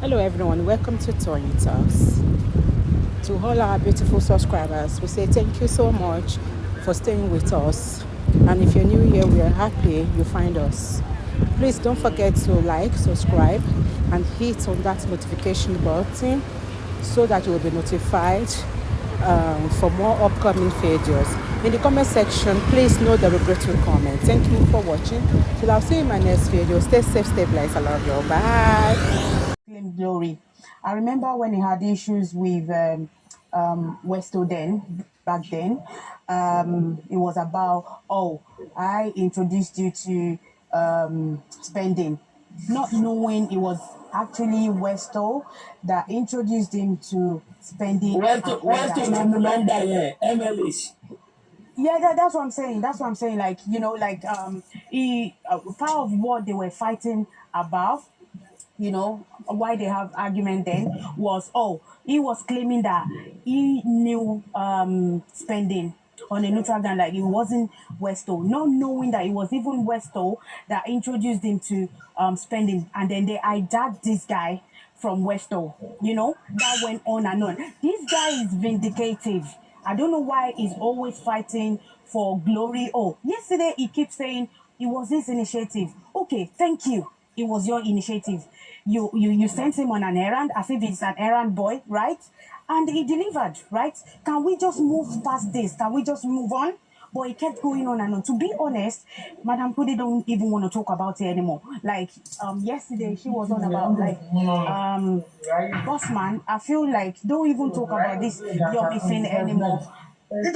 Hello everyone, welcome to Tony Talks. To all our beautiful subscribers, we say thank you so much for staying with us. And if you're new here, we are happy you find us. Please don't forget to like, subscribe, and hit on that notification button so that you will be notified for more upcoming videos. In the comment section, please know the regretful comment. Thank you for watching. Till I'll see you in my next video. Stay safe, stay blessed. I love you. Bye. Claim glory. I remember when he had issues with Westo then, back then. It was about, oh, I introduced you to spending, not knowing it was actually Westo that introduced him to spending. Westo na Mulanda, yeah, MLS. Yeah, that's what I'm saying. That's what I'm saying. Like, part of what they were fighting about, why they have argument then was, he was claiming that he knew spending on a neutral ground, like it wasn't Westo, not knowing that it was even Westo that introduced him to spending, and then they hijacked this guy from Westo. That went on and on. This guy is vindicative. I don't know why he's always fighting for glory. Oh, yesterday he keeps saying it was his initiative. Okay, thank you. It was your initiative. You sent him on an errand as if it's an errand boy, right? And he delivered, right? Can we just move past this? Can we just move on? But it kept going on and on. To be honest, Madam Kudi don't even want to talk about it anymore. Like yesterday, she was on about Bossman. I feel like don't even talk about this Yomi thing anymore. If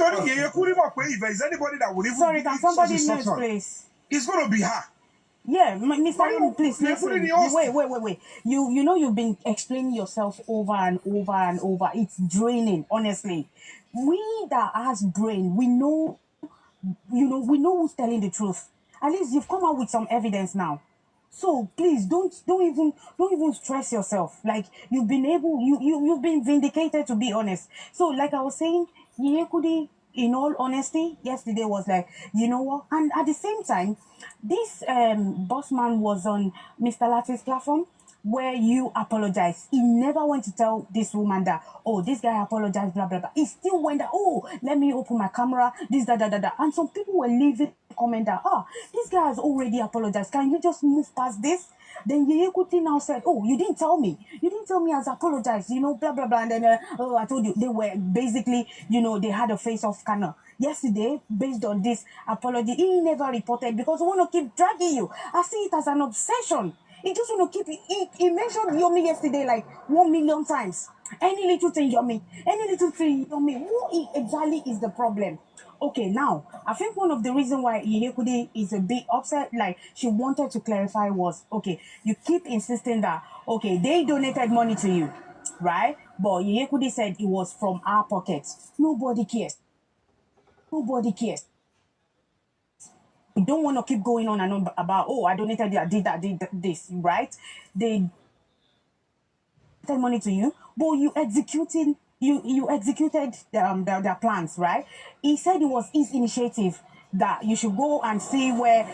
there's anybody that would even Sorry, can somebody mute, please? It's going to be her. Yeah, Mr. Yomi, please listen. Wait. You know you've been explaining yourself over and over and over. It's draining, honestly. We that has brain, we know who's telling the truth. At least you've come out with some evidence now. So please don't even stress yourself. Like you've been vindicated, to be honest. So like I was saying, Yekudi, in all honesty, yesterday was like, you know what? And at the same time, this boss man was on Mr. Latte's platform where you apologize. He never went to tell this woman that, oh, this guy apologized, blah, blah, blah. He still went that, oh, let me open my camera, this, that. And some people were leaving comment that, this guy has already apologized. Can you just move past this? Then Yeyekuti now said, oh, you didn't tell me. You didn't tell me I apologized, blah, blah, blah. And then, I told you, they were basically, they had a face-off kind of. Yesterday, based on this apology, he never reported because he want to keep dragging you. I see it as an obsession. He just want to keep it. He mentioned Yomi yesterday like 1 million times. Any little thing, Yomi. Any little thing, Yomi. What exactly is the problem? Okay, now, I think one of the reasons why Yeyekude is a bit upset, like she wanted to clarify was, okay, you keep insisting that, okay, they donated money to you, right? But Yeyekude said it was from our pockets. Nobody cares. Nobody cares. We don't want to keep going on and on about, oh, I donated that, did this, right? They donated money to you, but you executed their plans, right? He said it was his initiative that you should go and see where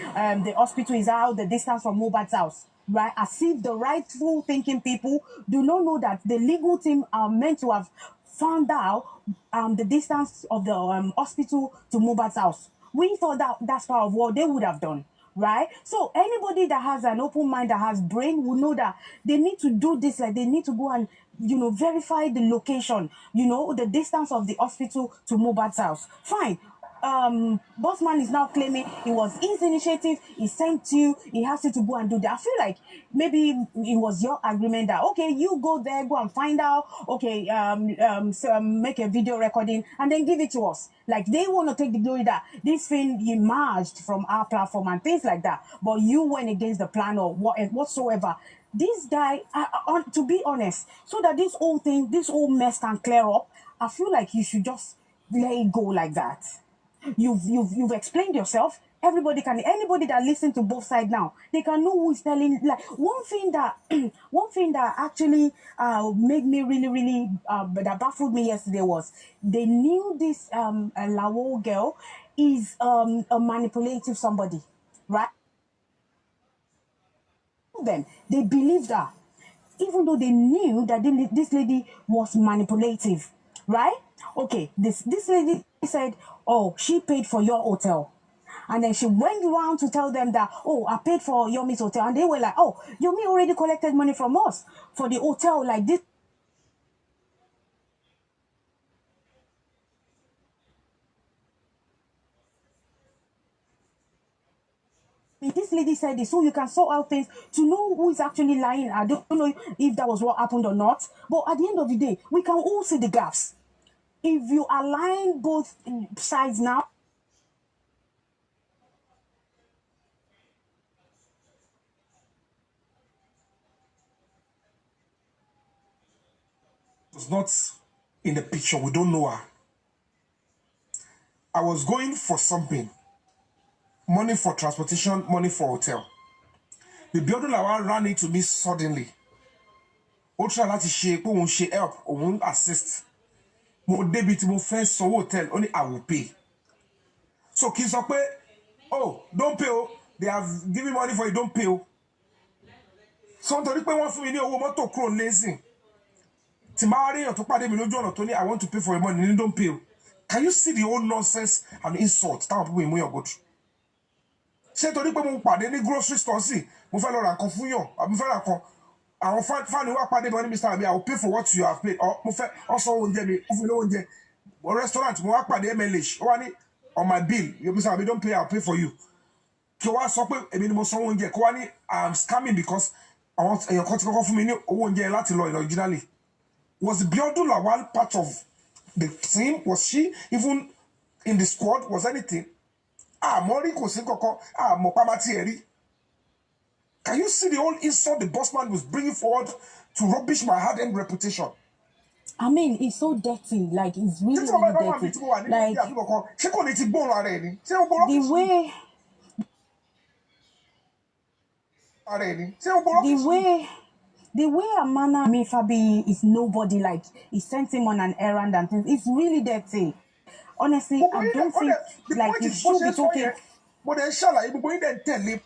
the hospital is out, the distance from Mohbad's house, right? As if the rightful thinking people do not know that the legal team are meant to have found out the distance of the hospital to Mohbad's house. We thought that that's part of what they would have done, right? So anybody that has an open mind, that has brain, will know that they need to do this. Like they need to go and verify the location, the distance of the hospital to Mohbad's house. Fine. Bossman is now claiming it was his initiative. He sent you. He asked you to go and do that. I feel like maybe it was your agreement that, okay, you go there, go and find out. Okay, make a video recording and then give it to us. Like they want to take the glory that this thing emerged from our platform and things like that. But you went against the plan or whatsoever. This guy, to be honest, so that this whole mess can clear up, I feel like you should just let it go like that. You've explained yourself. Anybody that listens to both sides now, they can know who is telling. Like one thing that actually made me really that baffled me yesterday was they knew this Lawo girl is a manipulative somebody, right? Them, they believed her. even though they knew that this lady was manipulative, right? Okay, this lady said, oh, she paid for your hotel. And then she went around to tell them that, oh, I paid for Yomi's hotel. And they were like, oh, Yomi already collected money from us for the hotel. Like this. This lady said this, so you can sort out things to know who is actually lying. I don't know if that was what happened or not. But at the end of the day, we can all see the gaps. If you align both sides now, was not in the picture. We don't know her. I was going for something. Money for transportation, money for hotel. The building ran into me suddenly. Ó try láti ṣe pé òun ṣe help, òun assist. Mo débi tí mo fẹ́ sanwó hotel, only I will pay. So kí n sọ pé, oh, don't pay, oh, they have given money for you, don't pay. Oh. So nítorí pé wọ́n fún mi ní owó mọ́tò kúrò lẹ́sìn. Tí máa rí èèyàn tó pàdé mi lójú ọ̀nà tó ní I want to pay for your money, you don't pay. Oh. Can you see the whole nonsense and insult táwọn people ìmú yàn go through? Ṣé torí pé mo pàdé ní grocery store sí, mo fẹ́ lọ ra nǹkan fún yàn, mo fẹ́ ra nǹkan. Àwọn fan wá pàdé mi ní Mr. Abi, I will pay for what you have paid. Mo fẹ́ ọ̀sán oúnjẹ mi, ó fún mi lówó oúnjẹ. Restaurant mo wá pàdé MLH, ó wá ní on my bill, Mr. Abi don't pay, I will pay for you. Kí wá sọ pé èmi ni mo sanwó oúnjẹ, kí wá ní I am scamming because àwọn èèyàn kan ti kọ́kọ́ fún mi ní owó oúnjẹ láti lọ originally. Was Biodun Lawal part of the team? Was she even in the squad? Was anything? Mori kò sí kankan. Mo pa ma ti eri. Can you see the whole insult the boss man was bringing forward to rubbish my hard-earned reputation? I mean, it's so dirty. Like, it's really, really dirty. Like, the way... The way Amana me Fabiyi is nobody, like he sent him on an errand and things. It's really dirty. Honestly, I don't think like you should be talking. But then shall you didn't tell him?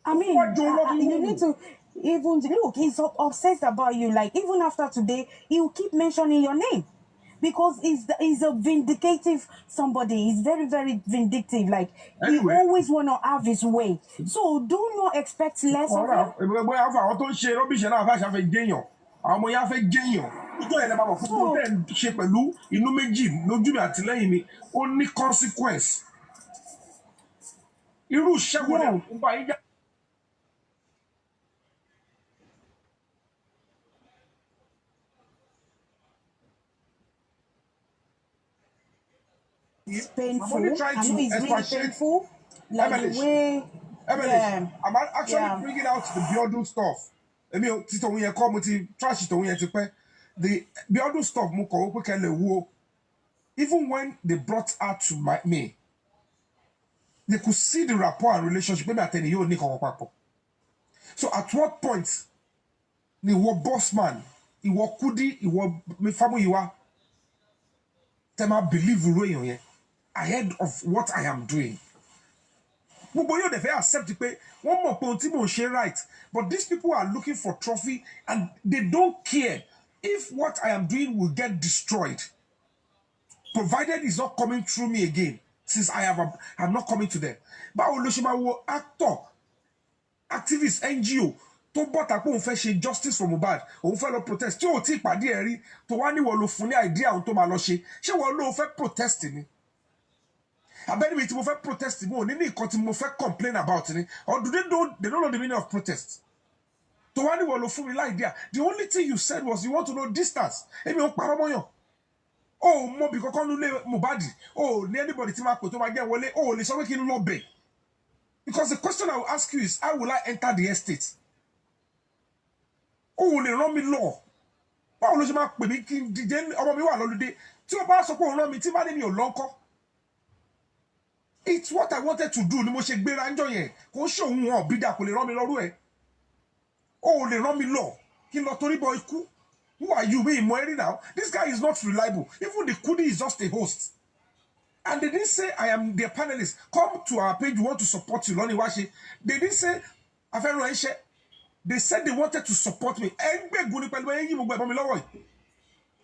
I mean, you need to even look. He's obsessed about you. Like even after today, he will keep mentioning your name. Because he's a vindicative somebody. He's very, very vindictive. Like, anyway, he always want to have his way. So, do not expect less of him. Only consequence. It's painful. I know it's really painful. Like the way, yeah. I'm actually bringing out the Biodun stuff. The Biodun stuff, even when they brought her to me, they could see the rapport and relationship. So at what point, he was boss man, he was kudi, he was my family, he was tema believe ahead of what I am doing. One more point, right? But these people are looking for trophy and they don't care if what I am doing will get destroyed. Provided it's not coming through me again, since I'm not coming to them. But actor, activist, NGO, tó bọ́ta pé òun fẹ́ ṣe justice for Mohbad, òun fẹ́ lọ protest, tí ò tí ìpàdé ẹ̀rí, tó wá ní wọ́n lo fún ní idea òun tó máa lọ ṣe, ṣé wọ́n ló fẹ́ protest ni? Abẹ́ni tí mo fẹ́ protest mo ní ní nǹkan tí mo fẹ́ complain about ni, or do they don't know the meaning of protest? Tó wá ní wọ́n lo fún mi idea, the only thing you said was you want to know distance. Èmi ò parọ́ mọ́ yàn. Oh, mo bí kankan nule Mohbad. Oh, ní anybody tí máa pè tó máa jẹ́ wọlé, oh, lè sọ pé kí n lọ bẹ̀. Because the question I will ask you is, how will I enter the estate? Oh, lè rán mi lọ. Báwo ló ṣe máa pè mí kí n dìde ọmọ mi wà lọ́lùdé? Tí o bá sọ pé òun rán mi tí bá ní mi ò lọ́ńkọ́. It's what I wanted to do ni mo ṣe gbéra ńjọ́ yẹn. Kò ṣe òun wọn bí dà kò lè rán mi lọ́rú ẹ̀. Oh, lè rán mi lọ. Kí n lọ torí bọ ikú. Who are you? Me, Moeri now. This guy is not reliable. Even the Kudi is just a host. And they didn't say I am their panelist. Come to our page, we want to support you. Lonnie Washi. They didn't say they said they wanted to support me.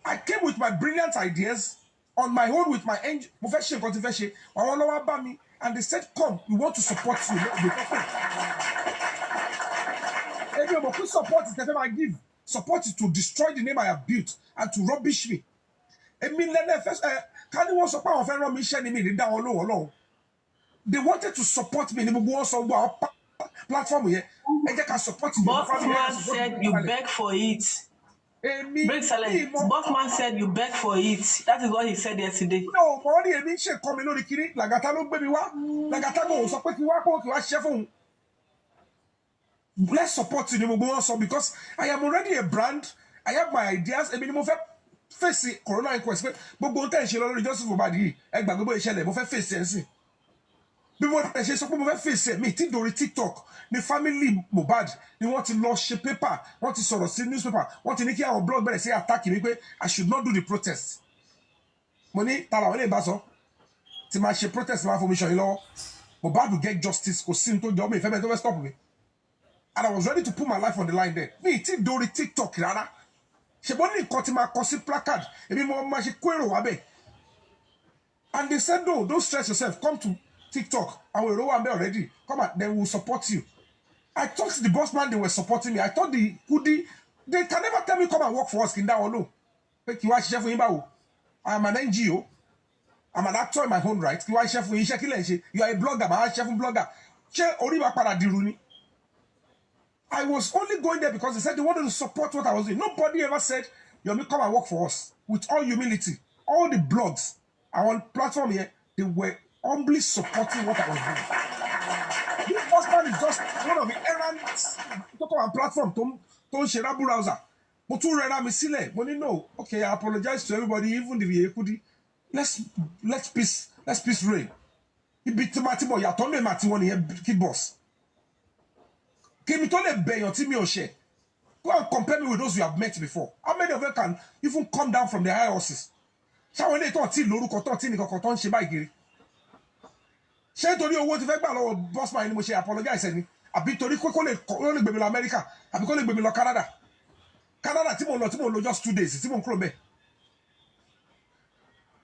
I came with my brilliant ideas on my own with my angel and they said, come, we want to support you. Support is the I give. Support is to destroy the name I have built and to rubbish me. They wanted to support me. Platform here. Bossman said you beg for it. Break silence. Bossman said you beg for it. That is what he said yesterday. No, money and shit coming on the kiri. Lagata no baby wa. Lagata go so quick wa chef. Let's support you because I am already a brand. I have my ideas. I mean, face corona inquest. But go tell you just for body. I go face it. People say so face me TikTok. The family Mohbad. They want to launch paper. Want to sort of see newspaper. Want to make our blog better say attack me. I should not do the protest. Money talawale baso. Ti ma she protest ma formation in law. Mohbad will get justice. Ko sin to job me. If I don't stop me. And I was ready to put my life on the line there. Me do the TikTok rara. She boni cut my cosi placard. Ebi mo ma she kwero wabe. And they said no, don't stress yourself. Come to TikTok. I will roll already. Come on, they will support you. I talked to the boss man, they were supporting me. I thought the hoodie, they can never tell me come and work for us. I am an NGO. I'm an actor in my own right. You are a blogger, I'm a chef blogger. I was only going there because they said they wanted to support what I was doing. Nobody ever said, Yomi, come and work for us. With all humility, all the blogs, our platform here, they were humbly supporting what I was doing. This husband is just one of the errands on platform to share browser. But to read me sile. Money no. Okay, I apologize to everybody, even the Yekudi. Let's peace reign. He beat Matimo, ya told me Matimo here kid boss. Came to the bay on Timmy O'Shea. Go and compare me with those you have met before. How many of them can even come down from their high horses? Shall we let on Loru Coton Tinicoton Shebagiri? Ṣé torí owó ti fẹ́ gbà lọ́wọ́ bossman ni mo ṣe apologize ẹni àbí torí kó lè gbé mi lọ America àbí kó lè gbé mi lọ Canada tí mo lọ just 2 days tí mo ń kúrò bẹ́ẹ̀.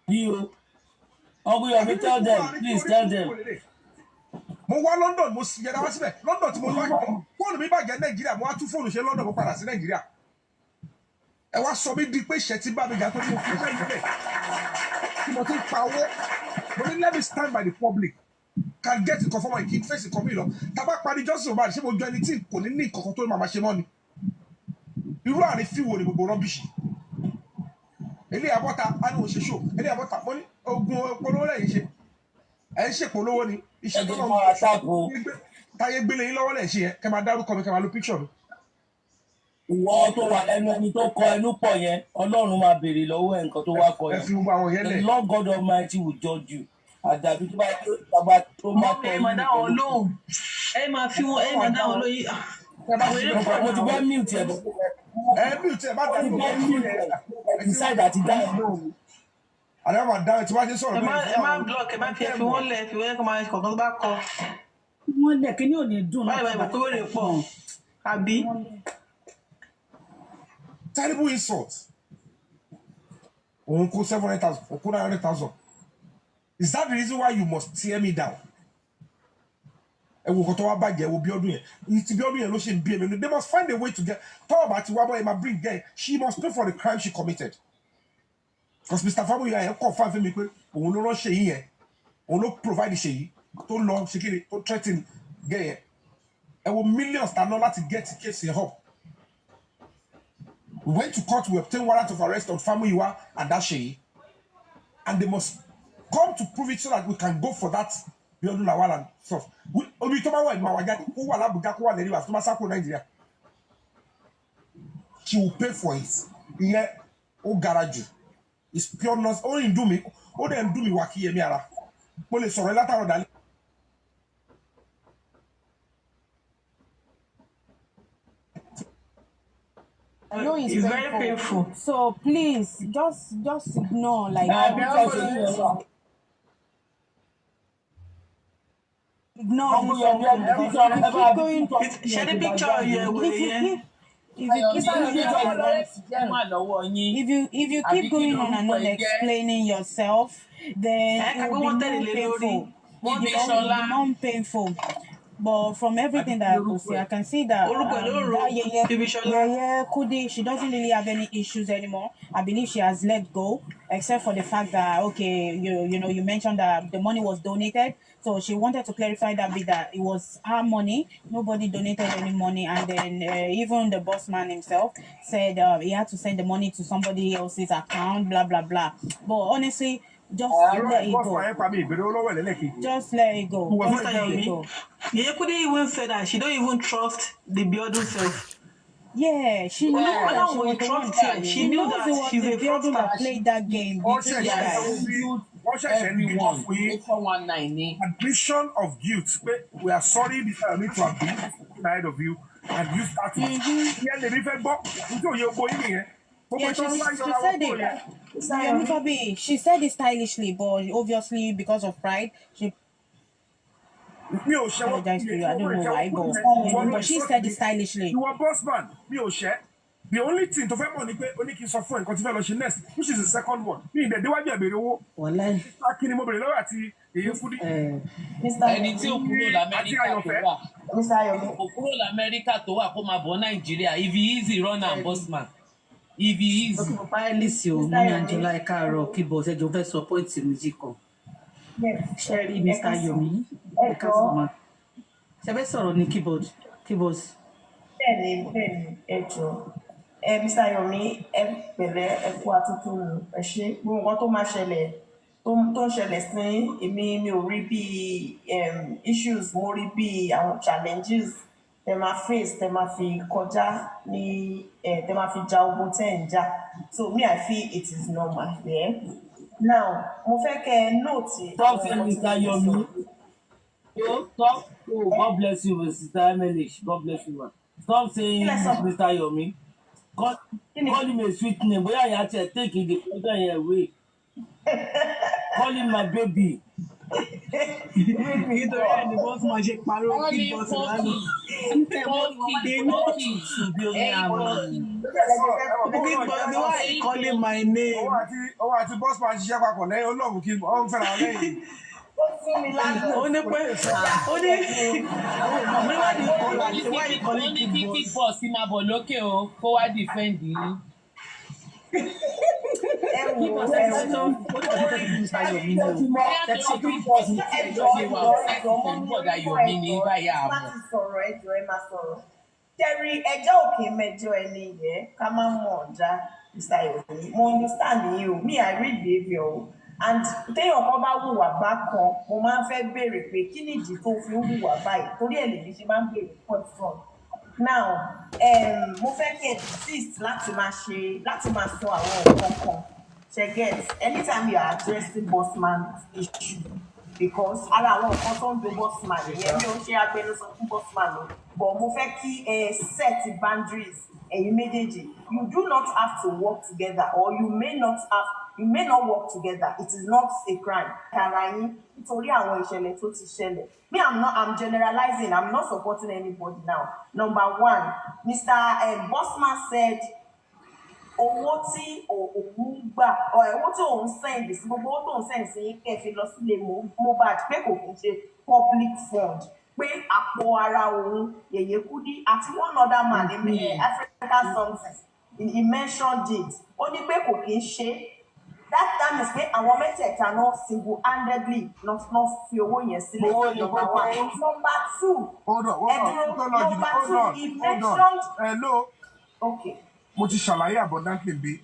You Yomi, tell them, please tell them. Mo wá London mo sì yẹra wá síbẹ̀ London tí mo wá fóònù mi bàjẹ́ Nàìjíríà mo wá tún fóònù ṣe London mo padà sí Nàìjíríà ẹ wá sọ mí di pé ìṣẹ́ tí bá mi jà tó ní mo fi ṣe ìbẹ̀ tí mo ti ń pa owó mo ní let me stand by the public. Can get it conform and keep facing come lọ taba parí justice Mohbad ṣé mo jọ ẹni tí kò ní ìkọ̀kọ̀ tó máa ṣe mọ́ ni irú àárín fíwo ni gbogbo rọ́bìṣì ilé àbọ́ta á ní òṣè ṣò ilé àbọ́ta mo ní ogun polówó lẹ́yìn ṣe ẹ̀ ń ṣèpolówó ni iṣẹ́ tó náà táyé gbélé yín lọ́wọ́ lẹ̀ ṣe yẹn kẹ́ máa dárúkọ mi kẹ́ máa lo picture mi. Ìwọ tó wà ẹni tó kọ ẹnu pọ̀ yẹn Ọlọ́run máa béèrè lọ́wọ́ ẹ̀ nǹkan tó wá kọ yẹn. Ẹ fi gbogbo àwọn yẹn lẹ̀. The Lord God Almighty will judge you. Àdàbí tó bá tó máa tọ́ ẹ máa dá wọn lóhùn ẹ máa fi wọn ẹ máa dá wọn lóyún. Mo ti bá mute ẹ̀ bọ̀. Mute ẹ̀ bá dá mi decide àti dá ẹ̀ lóhùn. Àlẹ́ máa dá ẹ̀ tí wọ́n ṣe sọ̀rọ̀ bẹ́ẹ̀. Ẹ má block ẹ má fi wọ́n lẹ̀ fi wọ́n kọ́ máa kọ̀ọ̀kan tó bá kọ. Wọ́n lẹ̀ kí ni ò ní dùn náà. Báyìí báyìí pé wèrè pọ̀ àbí. Terrible insult. Òun kó 700,000 òun kó 900,000. Is that the reason why you must tear me down? Ẹ wo koto wa bàjẹ́ wo bí ọdún yẹn. Ti bí ọdún yẹn ló ṣe ń bí èmi. They must find a way to get. Talk about ti wa boy ma bring girl. She must pay for the crime she committed. Because Mr. Fabiyi yẹn confirm fún mi pé òun ló rán Ṣèyí yẹn. Òun ló provide Ṣèyí tó lọ ṣe kiri tó threaten girl yẹn. Ẹ wo millions ta ná láti get the case yẹn up. We went to court, we obtained warrant of arrest on Fabiyi and that Ṣèyí. And they must come to prove it so that we can go for that Biodun Lawal and stuff. Obi to ma wa Mawajadi, who wa l'Abuja, who wa Neriwa, to ma sako Nigeria. She will pay for it. Iye o garage. It's pure nonsense. O in do me waki yemi ara. Mo lè sọ̀rọ̀ látàrọ̀ dalẹ́. I know it's very painful. So please just ignore like not do something because if you keep going, Share the picture here with if you keep going on and on explaining yourself, then it will be more painful. But from everything that I could see, I can see that Kudi, she doesn't really have any issues anymore. I believe she has let go, except for the fact that, okay, you mentioned that the money was donated. So she wanted to clarify that bit, that it was her money. Nobody donated any money. And then even the boss man himself said he had to send the money to somebody else's account, blah, blah, blah. But honestly, just let it go. Just let it go. Just let it go. Yeah, couldn't even say that she don't even trust the Biodun self. Yeah, she knew that she was the one. She knew that it was she's the a Biodun that played that game. Admission of guilt. We are sorry because I need to have been tired of you, and you start to. Yeah, she said it. Fabiyi, she said it stylishly, but obviously because of pride, she apologized to you. I don't know why, but she said it stylishly. You are boss man. The only thing to find money, only can suffer and continue next, which is the second one. Meaning that they want to be able to ẹni tí ó kúrò lamẹ́ríkà tó wà kó máa bọ̀ nàìjíríà if he easy run am boss man if he easy. Okay, pilisi o ní Angela ẹ káàárọ̀ kí bọ ṣẹjọ fẹ́ sọ pọ́ìntì méjì kan ṣẹrí Mr. Yomi ẹ káàárọ̀ ma ṣe fẹ́ sọ̀rọ̀ ní keyboard. bẹ́ẹ̀ni ẹjọ Mr. Yomi ẹ pẹ̀lẹ́ ẹ kú àtúntò ẹ ṣe gbogbo nǹkan tó máa ṣẹlẹ̀ tó ń ṣẹlẹ̀ sí mi ò rí bí issues mo rí bí àwọn challenges tẹ máa face tẹ máa fi kọjá ní tẹ máa fi ja ogun tẹ ń jà so me I feel it is normal there. Now mo fẹ́ kẹ́ note. Stop saying Mr. Yomi. Stop. Oh, God bless you, Sister Emily. God bless you. Stop saying Mr. Yomi. Call him a sweet name. Boya you have to take the order away. Call him my baby. Nítorí ẹni bọ́sù máa ṣe parọ́ kí bọ́sù lánàá. Why you calling my name? Owó àti boss man ṣiṣẹ́ papọ̀ lẹ́yìn olóògùn kí wọ́n ń fẹ́ra lẹ́yìn. Ó ní pé why you calling kí boss máa bọ̀ lókè o kó wá defend yín. Terry, ẹjọ́ òkè mẹ́jọ ẹni yẹ ká má mọ̀ ọ̀já Mr. Yomi. Mo understand you. Me, I read behavior. And téèyàn kan bá hùwà bákan, mo máa ń fẹ́ béèrè pé kí nìdí tó fi ń hùwà báyìí. Torí ẹ̀ lèmi ṣe máa ń béèrè question. Now, mo fẹ́ kí ẹ insist láti máa sọ àwọn nǹkan kan. Get anytime you are addressing bossman issue, because ara àwọn nǹkan tó ń do bossman yẹn mi ò ṣe agbẹnusọ fún bossman o, but mo fẹ́ kí set boundaries ẹ̀yin méjèèjì. You do not have to work together, or you may not work together. It is not a crime. Kara yín nítorí àwọn ìṣẹ̀lẹ̀ tó ti ṣẹlẹ̀. Me, I'm generalizing. I'm not supporting anybody now. Number one, Mr. Bossman said owó tí òun gbà owó tí òun send sí gbogbo owó tó ń send sí kẹfì lọ sílé Mohbad pé kò kí n ṣe public fund pé àpò ara òun Yèyé Kudi àti one other man ní African something he mentioned it ó ní pé kò kí n ṣe that time is pé àwọn mẹ́tẹ̀ẹ̀ta náà single-handedly not fi owó yẹn sílé number one. Number two hold on he mentioned hello okay. Mo ti ṣàlàyé abundantly bí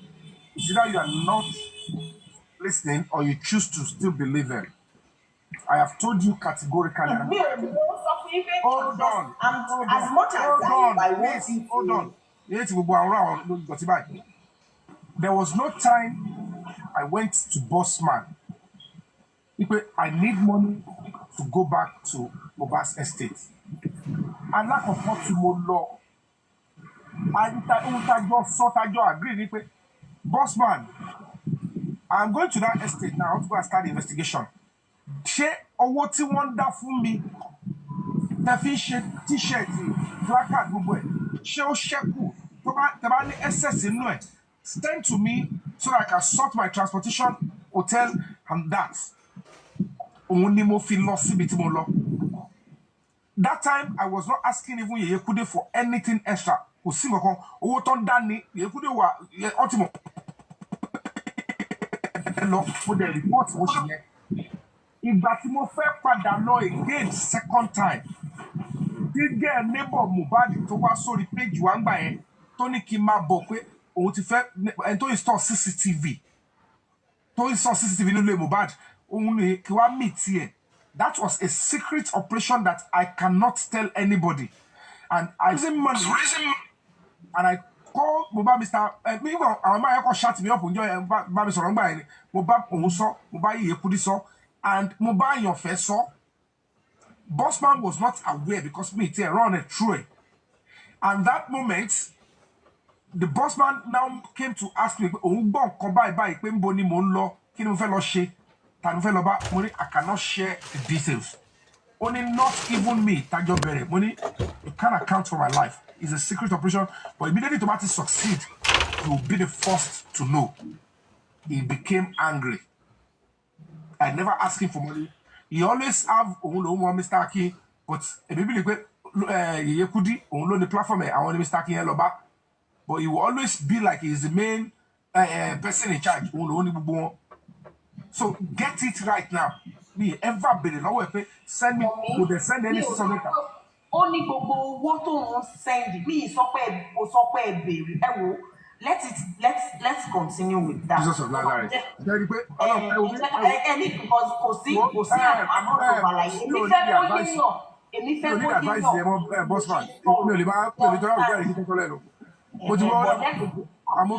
either you are not listening or you choose to still believe it. I have told you categorically. Hold on. As much as I want you to. Hold on. There was no time I went to Bossman. I need money to go back to Mohbad's estate. Alákọ̀ọ́kọ́ tí mo lọ. I agree. Bossman, I'm going to that estate now to go and start the investigation. Ṣé owó tí wọ́n dá fún mi tẹ fi ń ṣe tíṣẹ̀tì placard gbogbo ẹ̀ ṣé ó ṣẹ́kù tó bá tẹ bá ní excess inú ẹ̀ send to me so that I can sort my transportation hotel and that òun ni mo fi lọ síbi tí mo lọ. That time I was not asking even Yeye Kude for anything extra kò sí nǹkan owó tó ń dá ní Yeye Kude wà ultimo lọ mo dẹ̀ report mo ṣe yẹn. Ìgbà tí mo fẹ́ padà lọ again second time dígẹ̀ neighbor Mohbad tó wá sórí page wa ń gbà yẹn tó ní kí n máa bọ̀ pé òun ti fẹ́ ẹni tó install CCTV nílé Mohbad òun ni kí wá meet here. That was a secret operation that I cannot tell anybody. And I raising money. And I called Mohbad Mr. Our man shut me up and Mohbad sọ̀rọ̀ ńgbà yẹn Mohbad òun sọ Mohbad Yeye Kude sọ and Mohbad your first sọ. Bossman was not aware because me tell run it through it. And that moment, the bossman now came to ask me, òun gbọ́ nǹkan báyìí pé ńbo ni mò ń lọ kí ni mo fẹ́ lọ ṣe ta ni mo fẹ́ lọ bá mo ní I cannot share the details. Only not even me tájọ bẹ̀rẹ̀ mo ní you can't account for my life. It's a secret operation, but immediately Tomati succeed, he will be the first to know. He became angry. I never asked him for money. He always have Mr. Aki, but a baby like Yeye Kude on the platform I want Mr. Aki Loba. But he will always be like he's the main person in charge. So get it right now. Me ever be the send me would they send any something. Only gbogbo owó tó ń send me sọ pé béèrè ẹ wo let's continue with that. Jesus of Nazareth. Because kò sí àmọ́ àlàyé èmi fẹ́ kó yíyọ bossman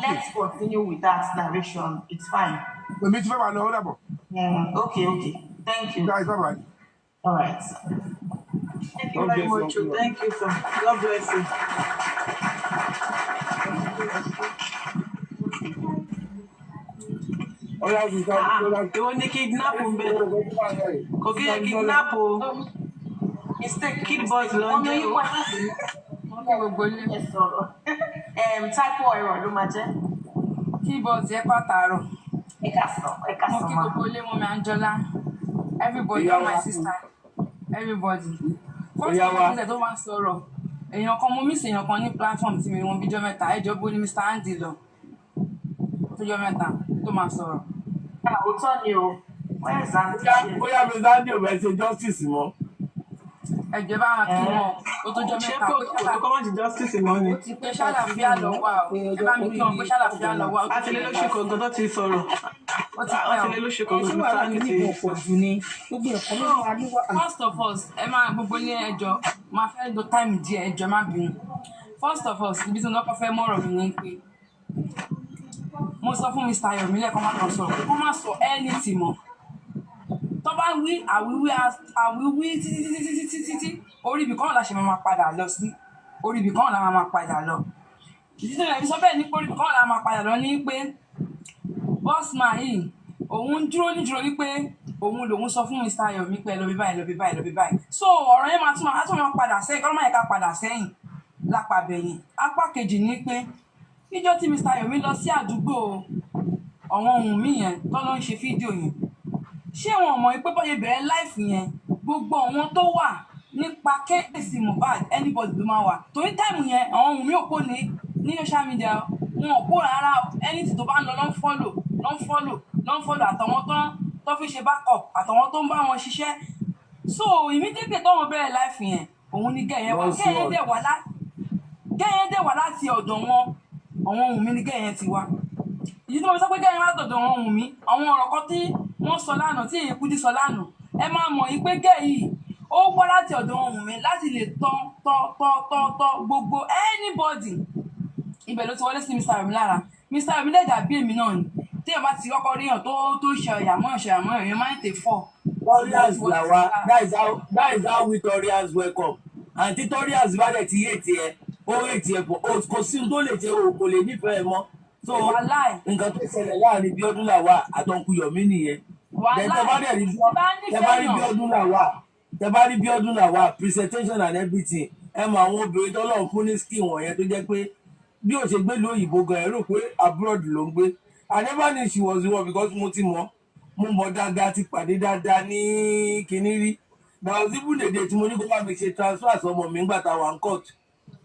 let's continue with that narration. It's fine. Okay. Thank you. Guys, bye-bye. All right. Thank you very much. Thank you, sir. God bless you. Èwo ni kidnap ń bẹ? Kò kí ẹ kidnap o. Mistake kid boys lọ ń jẹ́ o. Typo error ló máa jẹ́. Keyboard yẹ pàtàrọ̀. Ẹ ká sọ Mo kí gbogbo ilé mọ́ mi Anjola. Everybody, all my sister. Everybody. First of all, tó máa sọ̀rọ̀. Èèyàn kan mo miss èèyàn kan ní platform tí mi wọ́n bíjọ́ mẹ́ta. Ẹjọ́ bó ní Mr. Andy lọ. Bíjọ́ mẹ́ta tó máa sọ̀rọ̀. Òótọ́ ni o. Where is Andy? Bóyá Mr. Andy ò bẹ̀ ṣe justice mọ́. Ẹ̀jẹ̀ bá wọn kí wọn ó tó jọ mẹ́ta. Ṣé kò má ti justice mọ́ ni? Ó ti pé ṣàlàfíà lọ wà o. Ẹ bá mi kí wọn pé ṣàlàfíà lọ wà o. Àtìlẹ́ ló ṣe kọ̀ọ̀kan tó ti sọ̀rọ̀. Àtìlẹ́ ló ṣe kọ̀ọ̀kan tó ti First of all, ẹ máa gbogbo ní ẹjọ́ máa fẹ́ lo time díẹ̀ ẹjọ́ má bínú. First of all, ibi tí mo lọ́kọ́ fẹ́ mọ̀rọ̀ mi ní pé mo sọ fún Mr. Yomi lẹ́ẹ̀kan má lọ sọ̀rọ̀ kó má sọ anything mọ́. Tó bá wí àwíwí títí orí ibì kan la ṣe máa padà lọ sí orí ibì kan la máa padà lọ. Ìdí tó yẹ kí sọ bẹ́ẹ̀ ní pé orí ibì kan la máa padà lọ ní pé bossman yìí òun dúró wípé òun lòun sọ fún Mr. Yomi pé lọ bí báyìí. So ọ̀rọ̀ yẹn máa padà sẹ́yìn kọ́ ló máa yẹ ká padà sẹ́yìn lápá bẹ̀yìn. Apá kejì ní pé níjọ́ tí Mr. Yomi lọ sí àdúgbò àwọn ohun mi yẹn tó lọ ń ṣe fídíò yẹn ṣé wọn mọ̀ pé bọ́yẹ bẹ̀rẹ̀ láìfù yẹn gbogbo àwọn tó wà nípa kéèsì Mohbad anybody ló máa wà torí táìmù yẹn àwọn ohun mi ò kó ní social media wọn ò kó rárá anything tó bá ń lọ ló ń follow àtàwọn tó fi ṣe backup àtàwọn tó ń bá wọn ṣiṣẹ́ so immediately tó wọn bẹ̀rẹ̀ láìfù yẹn òun ni gẹ̀yẹ́ dẹ̀ wá láti ọ̀dọ̀ wọn àwọn ohun mi ní gẹ̀yẹ́ ti wá ìdí tí mo sọ pé gẹ̀yẹ́ wá tọ̀dọ̀ àwọn ohun mi àwọn ọ̀rọ̀ kan tí wọ́n sọ lánàá tí Yeye Kude sọ lánàá ẹ máa mọ̀ yín pé gẹ̀ẹ́ yìí ó wá láti ọ̀dọ̀ ohun mi láti lè tọ́ gbogbo anybody ibẹ̀ ló ti wọlé sí Mr. Yomi lára Mr. Yomi lè dàbí èmi náà ni tí ẹ bá ti kọ́kọ́ ríyàn tó ṣe ọ̀yàmọ́ èèyàn máa ń tè fọ́. Torians làwa that is how we Torians welcome and tí Torians bá dẹ̀ ti yé tiẹ̀ ó yé tiẹ̀ kò sí tó lè ṣe o kò lè nífẹ̀ẹ́ mọ́ so nǹkan tó ṣẹlẹ̀ láàrin Bíọ́dún làwà àtọ̀nkù Yomi nìyẹn tẹ bá rí Bíọ́dún làwà tẹ bá rí bí ọdún náà wà presentation and everything ẹ mọ àwọn obìnrin tó lọ́n fún ní skin wọ̀nyẹn tó jẹ́ pé bí ó ṣe gbé ìlú òyìnbó gan ẹ rò pé abroad ló ń gbé. I never knew she was the one because mo ti mọ̀ mo mọ̀ dáadáa ti pàdé dáadáa ní kinní rí. Now even the day tí mo ní kó bá mi ṣe transfer sọmọ mi nígbà tá a wà ń court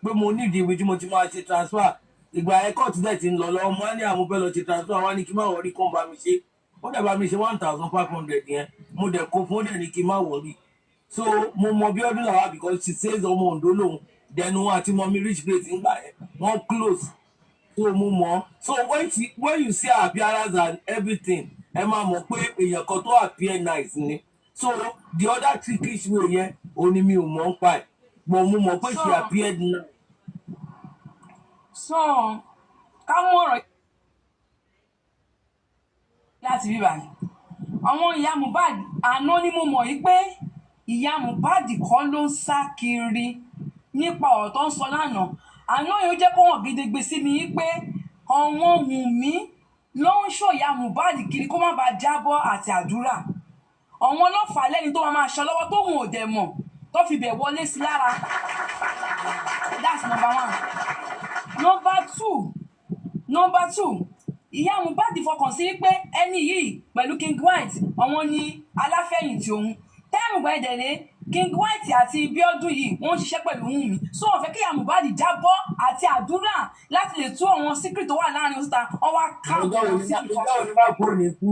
pé mo ní ìdí ibi tí mo ti máa ṣe transfer ìgbà ẹ court dẹ̀ ti ń lọ lọ́wọ́ mo á ní àwọn fẹ́ lọ ṣe transfer wá ní kí n má wọrí kó bá mi ṣe ó dẹ̀ bá mi ṣe 1,500 yẹn mo dẹ̀ kó fún ó dẹ̀ ní kí n má wọrí. So mo mọ bí ọdún làwà because she says ọmọ Ondo lòun dẹnu àti mọ mi rich place ńgbà yẹn wọ́n close so mo mọ so when you see her appearance and everything ẹ máa mọ̀ pé èèyàn kan tó appear nice ni. So the other trickish way yẹn òní mi ò mọ̀ ń pa ẹ̀ but mo mọ̀ pé she appeared nice. So ká mú ọ̀rọ̀ láti bí báyìí àwọn ìyá Mohbad àná ni mo mọ̀ yí pé ìyá Mohbad kọ́ ló ń sá kiri nípa ọ̀rọ̀ tó ń sọ lánàá àná yóò jẹ́ kó hàn gidigbe sí mi yí pé ọ̀wọ́n Wùnmí ló ń ṣọ́ ìyá Mohbad kiri kó má bàa jábọ́ àti àdúrà ọ̀wọ́n ọlọ́fà lẹ́ni tó máa ṣọ lọ́wọ́ tó hùn ò dẹ̀ mọ̀ tó fi bẹ̀ wọlé sí lára. That's number two ìyá Mohbad fọkàn sí pé ẹni yìí pẹ̀lú King White àwọn ni aláfẹ̀yìntì òun tẹ́ẹ̀mù gbẹ̀dẹ̀lé King White àti Bíọ́dún yìí wọ́n ń ṣiṣẹ́ pẹ̀lú Wùnmí so wọ́n fẹ́ kí ìyá Mohbad jábọ́ àti àdúrà láti lè tú àwọn secret tó wà láàrin òṣìṣẹ́ wọn wá ká àwọn secret tó wà. ọjọ́ òní bá kó ní kú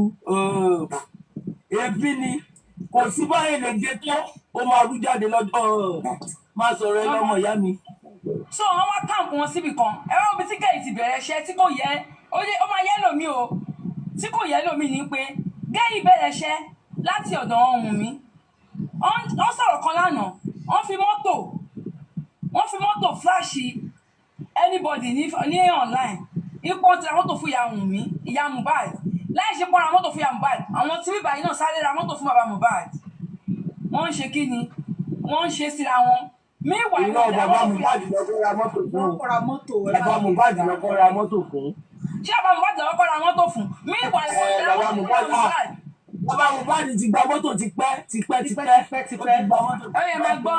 ebi ni kò sí báyìí lè gé tó ó máa rú jáde lọ́jọ́ máa sọ̀rọ̀ ẹ lọ́mọ ìyá mi. So wọ́n wá káàmpù wọn síbì kan ẹ̀rọ omi tí gẹ̀ẹ́yì ti bẹ̀rẹ̀ iṣẹ́ tí kò yẹ ó máa yẹ lómi o tí kò yẹ lómi ni pé gẹ̀ẹ́yì bẹ̀rẹ̀ iṣẹ́ láti ọ̀dọ̀ ọ̀hún mi wọ́n sọ̀rọ̀ kan lánàá wọ́n fi mọ́tò fúláṣì anybody ní online ipò tí ra mọ́tò fún ìyá Wùnmí ìyá Mohbad láì ṣe pọ́n ra mọ́tò fún ìyá Mohbad àwọn tí bíbá yìí náà sáré ra mọ́tò fún bàbá Mohbad wọ́n ń ṣe kí ni wọ́n ń ṣe síra wọn. Meanwhile, iná bàbá Mohbad lọ́kọ́ ra mọ́tò fún bàbá Mohbad lọ́kọ́ ra mọ́tò fún. ṣé bàbá Mohbad lọ́kọ́ ra mọ́tò fún Meanwhile, bàbá Mohbad ti gba mọ́tò tipẹ́. Ẹyẹ máa gbọ́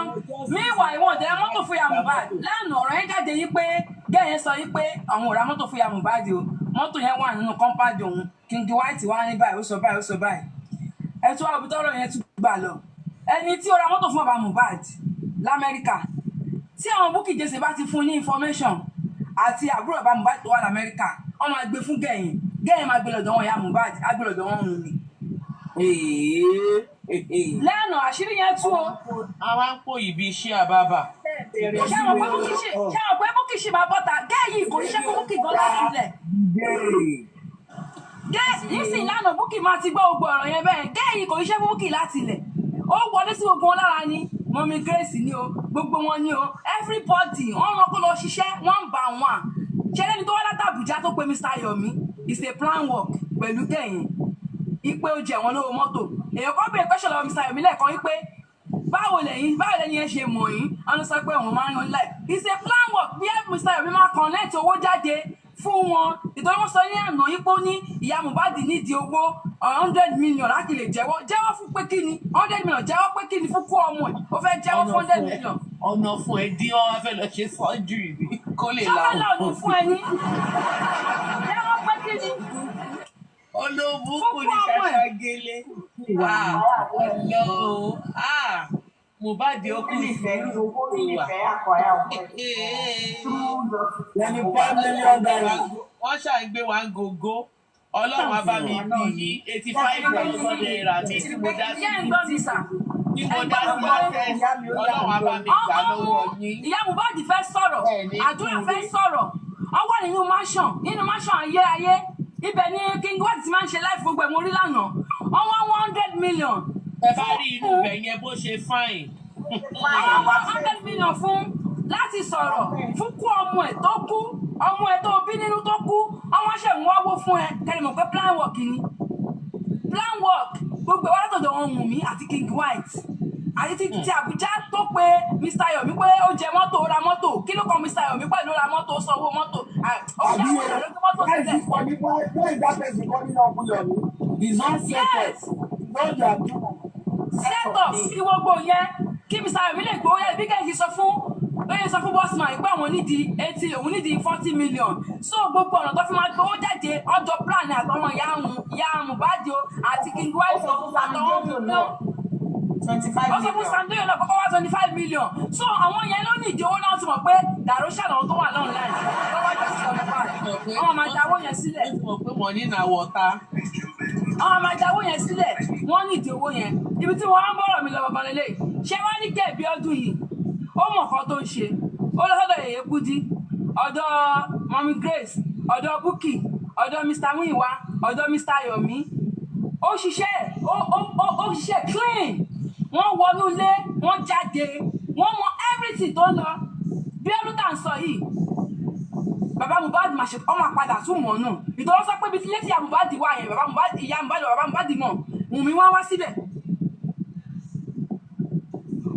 Meanwhile wọn ò dẹ̀ ra mọ́tò fún ìyá Mohbad lánàá ọ̀rọ̀ yẹn jáde yí pé gẹ́yẹn sọ yí pé àwọn ò ra mọ́tò fún ìyá Mohbad o mọ́tò yẹn wà nínú compound òun King White wà ní báyìí ó sọ báyìí ẹ tún wá òbítọ́rọ̀ yẹn tún gbà lọ ẹni tí ó ra mọ́tò fún bàbá Mohbad l'Amẹ́ríkà tí àwọn Bukky Jesse bá ti fún ní information àti àbúrò bàbá Mohbad tó wà l'Amẹ́ríkà wọ́n máa gbé fún gẹ̀yìn máa gbé lọ́dọ̀ wọn ìyá Mohbad á gbé lọ́dọ̀ wọn Wùnmí. lẹ́nu àṣírí yẹn tú o. àwọn àpò ìbí iṣẹ́ àbábà. ṣé àwọn pé Bukky ṣì máa bọ́ta gẹ́yìn kò ṣiṣẹ́ fún Bukky gan láti ilẹ̀. nísìnyí lánàá Bukky máa ti gbọ́ gbogbo ọ̀rọ̀ yẹn bẹ́ẹ̀ gẹ́yìn kò ṣiṣẹ́ fún Bukky láti ilẹ̀ ó wọlé sí gbogbo wọn lára ni mọ̀mí Grace ni o gbogbo wọn ni o everybody wọ́n rán kó lọ ṣiṣẹ́ one by one ṣẹlẹ́ni tó wá láti Àbújá tó pe Mr. Yomi is a plan work pẹ̀lú gẹ̀yìn ipe ó jẹ wọn lówó mọ́tò èèyàn kan bèèrè question lọ́wọ́ Mr. Yomi lẹ́ẹ̀kan wípé báwo lẹ́yìn yẹn ṣe mọ̀ yín ọ̀nà sọ pé òun máa ń yan láì is a plan work bí Mr. Yomi máa connect owó jáde fún wọn ìtọ́jú wọn sọ ní àná ipò ní ìyá Mohbad nídìí owó 100 million láti lè jẹ́wọ́ fún pé kí ni 100 million jẹ́wọ́ pé kí ni fún kú ọmọ ẹ̀ ó fẹ́ jẹ́wọ́ fún 100 million. ọ̀nà fún ẹ dín ọ́ fẹ́ lọ ṣe surgery bí kó lè la òun. ṣọ́kànlá ọ̀nà fún ẹni jẹ́wọ́ pé kí ni. olóòbù kò ní ṣàṣàgélé ọlọ́ Mohbad okùn ìfúrú wà. wọ́n ṣàgbé wa ń gogo ọlọ́run abá mi bí yìí 85,000 naira mi tí mo dá sí ọlọ́run abá mi gbà lọ́wọ́ yín. ìyá Mohbad fẹ́ sọ̀rọ̀ àdúrà fẹ́ sọ̀rọ̀ wọ́n wà nínú mansion ayé ibẹ̀ ni King White ti máa ń ṣe live gbogbo ẹ̀ mo rí lánàá wọ́n wá 100 million. ẹ bá rí inú ibẹ̀ yẹn bó ṣe fine. wọ́n wá 100 million fún láti sọ̀rọ̀ fún kú ọmọ ẹ̀ tó kú ọmọ ẹ̀ tó bí nínú tó kú ọmọ ṣe ń wáwó fún ẹ kẹlẹ̀ mọ̀ pé plan work ni plan work gbogbo ẹ̀ wá látọ̀dọ̀ wọn Wùnmí àti King White àti ti Àbújá tó pe Mr. Yomi pé ó jẹ mọ́tò ó ra mọ́tò kí ló kàn Mr. Yomi pẹ̀lú ra mọ́tò ó sanwó mọ́tò ó ṣe àwọn ọ̀rọ̀ lókè mọ́tò sílẹ̀. It's not secret. No, they are true. set up kí gbogbo yẹn kí Mr. Yomi lè gbowó yẹn bí kẹ́hìn sọ fún bossman pé àwọn nídìí 80 òun nídìí 40 million so gbogbo ọ̀nà tó fi máa gbowó jáde ọjọ́ plan àtọmọ ìyá Mohbad àti king wife àtọwọ́ mú náà. 25 million. Ọsọ fún Sandoyo náà kọ́kọ́ wá 25 million. So àwọn yẹn ló ní ìdí owó náà ti mọ̀ pé dàróṣà làwọn tó wà online. Lọ́wọ́ jù sí ọmọ báyìí. Wọ́n máa dáwó yẹn sílẹ̀. Mọ̀ pé money na water. Àwọn máa dáwó yẹn sílẹ̀. Wọ́n ní ìdí owó yẹn. Ibi tí wọ́n á ń bọ̀rọ̀ mi lọ bàbá lélẹ̀. Ṣé wọ́n ní kẹ̀bí ọdún yìí? Ó mọ̀ kan tó ń ṣe. Ó lọ sọ́dọ̀ Yèyé Kúdí, ọ̀dọ̀ Mami Grace, ọ̀dọ̀ Bukky, ọ̀dọ̀ Mr. Muyiwa, ọ̀dọ̀ Mr. Yomi. Ó ṣiṣẹ́ clean. Wọ́n wọnú ilé, wọ́n jáde, wọ́n mọ everything tó ń lọ. Bí ọdún tá à ń sọ yìí, bàbá Mohbad máa ṣe ọmọ àpadà tún mọ̀ náà. Ìtọ́wọ́ sọ pé ibi tí létí ìyá Mohbad wà yẹn, ìyá Mohbad mọ̀, Wùnmí wá wá síbẹ̀.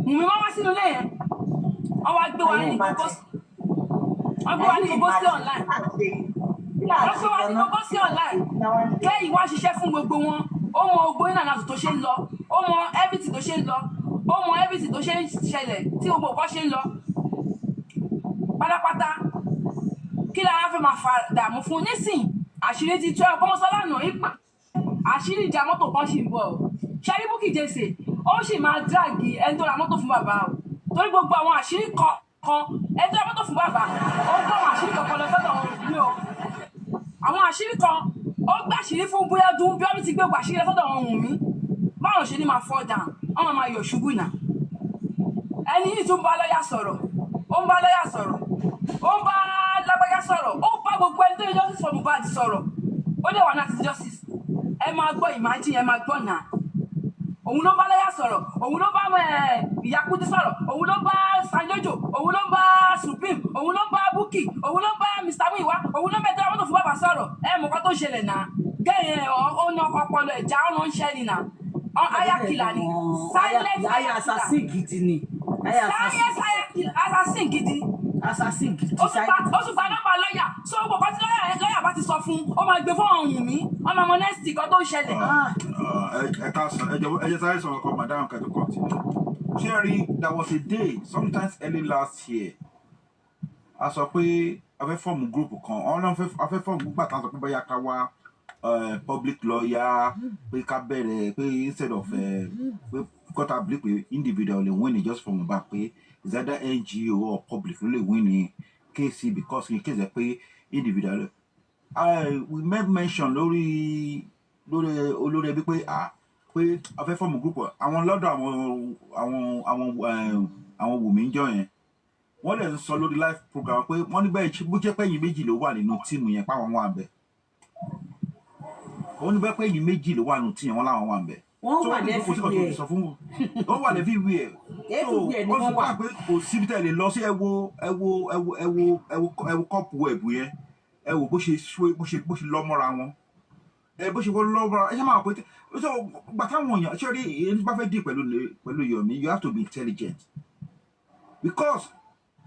Wùnmí wá wá sínú ilé yẹn. Wọ́n wá gbé wa ní gbogbo sí online. Wọ́n gbé wa ní gbogbo sí online. Kẹ́yìn wá ṣiṣẹ́ fún gbogbo wọn. Ó mọ ogbó iná náà tó ṣe ń lọ. Ó mọ everything tó ṣe ń lọ. Ó mọ everything tó ṣe ń ṣẹlẹ̀ tí gbogbo nǹkan ṣe ń lọ. Pátápátá. Kí lára fẹ́ máa fa dààmú fún nísìn? Àṣírí ti tú ẹ̀ kọ́mọ sọ lánàá ìpè. Àṣírí ìjà mọ́tò kan ṣì ń bọ̀. Ṣẹ́rí Bukky Jesse, ó sì máa dráàgì ẹni tó ra mọ́tò fún bàbá o. Torí gbogbo àwọn àṣírí kan ẹni tó ra mọ́tò fún bàbá, ó gbọ́ àwọn àṣírí kan lọ sọ́dọ̀ wọn ní o. Àwọn àṣírí kan, ó gbà àṣírí fún bóyá dún bí wọ́n ti gbé àṣírí lọ sọ́dọ̀ wọn Wùnmí. Báwọn ṣe ní máa fall down, wọ́n máa yọ̀ ṣubú náà. Ẹni yìí tún bá lọ́yà sọ̀rọ̀, ó ń bá lọ́yà sọ̀rọ̀, ó ń bá lágbájá sọ̀rọ̀, ó ń bá gbogbo ẹni tó yẹ justice for Mohbad sọ̀rọ̀. Ó dẹ̀ wà náà ti justice. Ẹ máa gbọ́ imagine, ẹ máa gbọ́ náà. Òun ló bá lọ́yà sọ̀rọ̀, òun ló bá ìyá Kúdí sọ̀rọ̀, òun ló bá Sanjojo, òun ló bá Supreme, òun ló bá Bukky, òun ló bá Mr. Muyiwa, òun ló bẹ̀rẹ̀ àwọn tó fún bàbá sọ̀rọ̀. Ẹ mọ̀ kọ́ tó ṣẹlẹ̀ náà. Gẹ́yìn ó ná ọpọlọ ẹ̀já ọ̀nà ń ṣẹ́ ni náà. Ayakila ni. Silent Aya assassin gidi ni. Assassin gidi. Assassin gidi. Ó tún gba nọ́mbà lọ́yà. So gbogbo tí lọ́yà bá ti sọ fún, ó máa gbé fún ọ̀hún mi. Ọmọ ọmọ next kan tó ń ṣẹlẹ̀. Ẹ jẹ́ sáré sọ̀rọ̀ kan madam kẹ́tọ́ continue. Sherry, there was a day sometimes early last year. A sọ pé a fẹ́ fọ́ọ̀mù group kan. A fẹ́ fọ́ọ̀mù group àtàwọn sọ pé bóyá ká wá public lawyer pé ká bẹ̀rẹ̀ pé instead of pé kọ́tà believe pé individual lè win it just from back pé is either NGO or public ló lè win ní case because in case ẹ pé individual. We made mention lórí olórí ẹbí pé pé a fẹ́ fọ́ọ̀mù group àwọn lọ́dọ̀ àwọn Wùmí jọ yẹn wọ́n lè sọ lórí live program pé wọ́n ní bẹ́ẹ̀ bó jẹ́ pé ẹ̀yin méjì ló wà nínú tíìmù yẹn páwọn wà bẹ́ẹ̀ wọ́n ní bẹ́ẹ̀ pé ẹ̀yin méjì ló wà nínú tíìmù yẹn wọ́n láwọn wà bẹ́ẹ̀ wọ́n wà lẹ́fìwẹ̀ wọ́n wà lẹ́fìwẹ̀ so wọ́n sọ pé kò síbi tẹ̀lé lọ sí ẹ wo kọ́ọ̀pù wẹ̀bù yẹn ẹ wo bó ṣe lọ́mọ́ra wọn bó ṣe wọ́n lọ́mọ́ra ẹ ṣe máa pé so gbàtà wọn yàn ṣé rí èyí bá fẹ́ dì pẹ̀lú Yomi you have to be intelligent because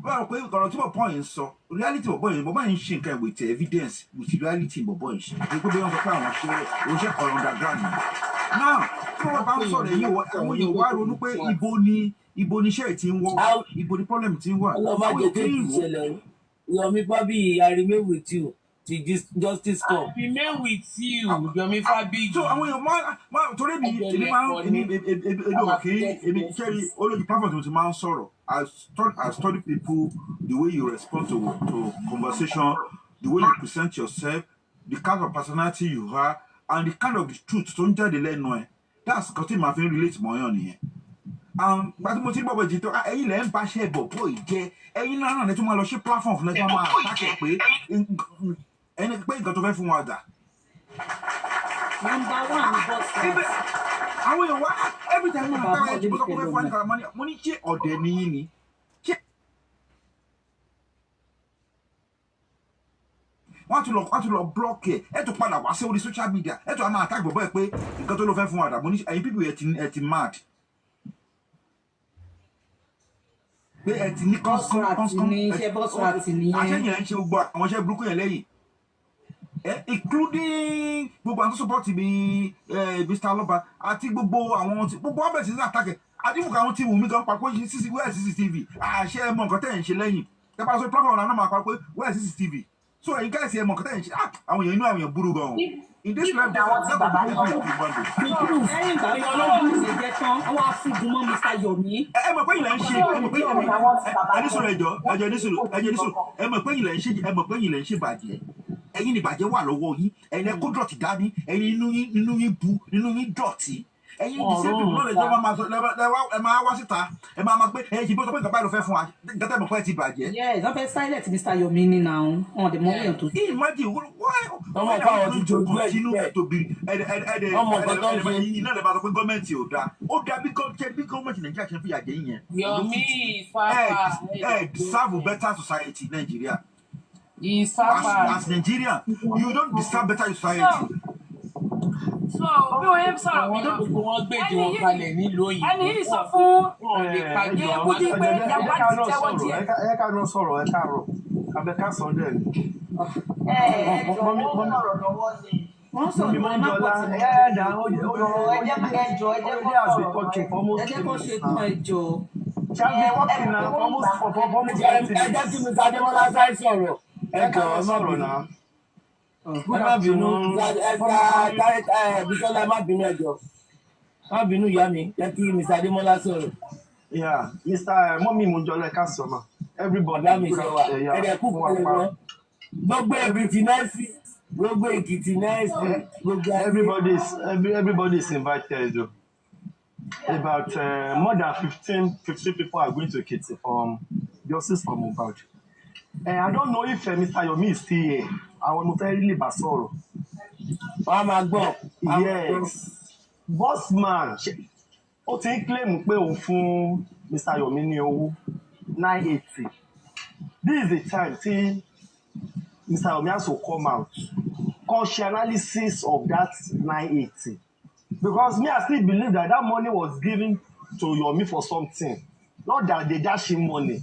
well, ọ̀rọ̀ tí bọ̀bọ̀ yẹn sọ reality bọ̀bọ̀ yẹn ṣe nǹkan with evidence with reality bọ̀bọ̀ yẹn ṣe gbogbo bí wọ́n sọ pé àwọn ṣe ọ̀rọ̀ underground ni now tí wọ́n bá ń sọ̀rọ̀ yìí àwọn èèyàn wá ronú pé ibo ni iṣẹ́ ti ń wọ́ ibo ni problem ti ń wà. ọlọ́mọdé tó ti ṣẹlẹ̀ Yomi Fabiyi I remain with you till justice come. I remain with you Yomi Fabiyi. so àwọn èèyàn máa torí èmi kẹ́rì olójú platform tó ti máa ń sọ̀rọ̀ I study people the way you respond to conversation the way you present yourself the kind of personality you are and the kind of the truth tó ń jáde lẹ́nu ẹ̀ that's nǹkan tí màá fi ń relate mọ́ yàn nìyẹn. Gbàtí mo ti gbọ́ bọ̀ jìtọ́ ẹ̀yin lẹ́ ń bá ṣe bọ̀bọ̀ ìjẹ́ ẹ̀yin náà lẹ́tọ́ máa lọ sí platform fún ẹjọ́ máa tàkẹ́ pé ẹni pé nǹkan tó fẹ́ fún wa dà. Number 1 ni boss fight. Àwọn èèyàn wá every time mo máa tàkẹ́ mo sọ pé fẹ́ fún wa ní karamani mo ní ṣé ọ̀dẹ̀ ni yín ni. Wọ́n tún lọ block ẹ̀ tó padà wá sí orí social media ẹ̀ tó máa tàkẹ́ bọ̀bọ̀ ẹ̀ pé nǹkan tó lọ fẹ́ fún wa dà mo ní ẹ̀yin people ẹ̀ ti mad. Pé ẹ ti ní bọ́sùràtì ní iṣẹ́ bọ́sùràtì nìyẹn. Àṣẹyìn ẹ̀ ń ṣe gbogbo àwọn iṣẹ́ burúkú yẹn lẹ́yìn including gbogbo àwọn tó support mi Mr. Aloba àti gbogbo àwọn gbogbo wọn bẹ̀rẹ̀ sí ní àtàkẹ́ àdìmúkà àwọn tí wù mí gan pa pé wẹ́ẹ̀ CCTV àṣẹ ẹ mọ nǹkan tẹ̀ ń ṣe lẹ́yìn ẹ bá sọ platform náà máa pa pé wẹ́ẹ̀ CCTV so ẹ̀yin káyọ̀sí ẹ mọ nǹkan tẹ̀ ń ṣe àwọn èèyàn inú àwọn èèyàn burú gan in this life that's what we do every Monday. ẹ̀yìn ìgbà tí ọlọ́run ṣe jẹ́ tán wọ́n á fún gun mọ́ Mr. Yomi. ẹ mọ̀ pé ìlà ń ṣe ẹ mọ̀ pé ẹni sọ̀rọ̀ ẹjọ́ ẹ mọ̀ pé ìlà ń ṣe bàjẹ́ ẹ̀yin ni bàjẹ́ wà lọ́wọ́ yín ẹ̀yin ẹ̀kọ́ dọ̀tí dání ẹ̀yin inú yín bu inú yín dọ̀tí ẹ̀yin ìdíṣẹ́ ìdùnnú lọ́lẹ̀ jẹ́ ẹ máa wá síta ẹ máa pé ẹ̀yin ìbọn sọ pé ìjọba ìlú fẹ́ fún wa gẹ́gẹ́ mọ̀ pé ẹ ti bàjẹ́. yes wọ́n fẹ́ silent Mr. Yomi ní na wọn dẹ̀ mọ́ èèyàn tó. imagine ọmọ káwọn ti jojú ẹ̀ sínú tóbi iná lè máa sọ pé gọ́ọ̀mẹ̀ntì ò dáa ó dáa bí gọ́ọ̀mẹ̀ntì Nàìjíríà ṣe ń fìyà jẹ yín yẹn. Yomi Fafa ẹ deserve better society Nigeria. Fafa as Nigerian you don't deserve better society. so bí wọ́n yẹ sọ̀rọ̀ mi lóbi wọ́n gbèdé wọn kalẹ̀ nílùú òyìnbó. ẹni yìí sọ fún ìpàdé kúdí pé yàgbá ti jẹ́wọ́ díẹ̀. ẹ ká lọ sọ̀rọ̀ ẹ káàárọ̀ abẹ́ká sọ dẹ̀ ni. wọ́n sọ̀rọ̀ mímọ́ ẹ má pọ̀ jọlá sí ẹ̀ẹ́dà ó ẹ jẹ́ kó ṣe tán ẹjọ́. ẹ jẹ́ kí Mr. Adémọ́lá sáì sọ̀rọ̀ ẹ jọ ẹ má bínú Bísọ́lá ẹ má bínú ẹ jọ má bínú ìyá mi jẹ́ kí Mr. Adémọ́lá sọ̀rọ̀. Yeah, Mr. Mọ́mí Mojola customer. Everybody. Ọ̀dà mi sọ wa ẹ̀rẹ̀ kú pẹ̀lú wọn. Gbogbo Èkìtì nẹ́ẹ̀sì. Gbogbo Èkìtì nẹ́ẹ̀sì. Everybody is invited. About more than 15 people are going to Ekiti from justice for Mohbad. I don't know if Mr. Yomi is still here. Àwọn ọmọ fẹ́ rí lè bá sọ̀rọ̀. Wọ́n á máa gbọ́. Yes. Boss man. Ó ti ń claim pé òun fún Mr. Yomi ní owó 980. This is the time tí Mr. Yomi has to come out come share analysis of that 980 because me I still believe that money was given to Yomi for something not that they dash him money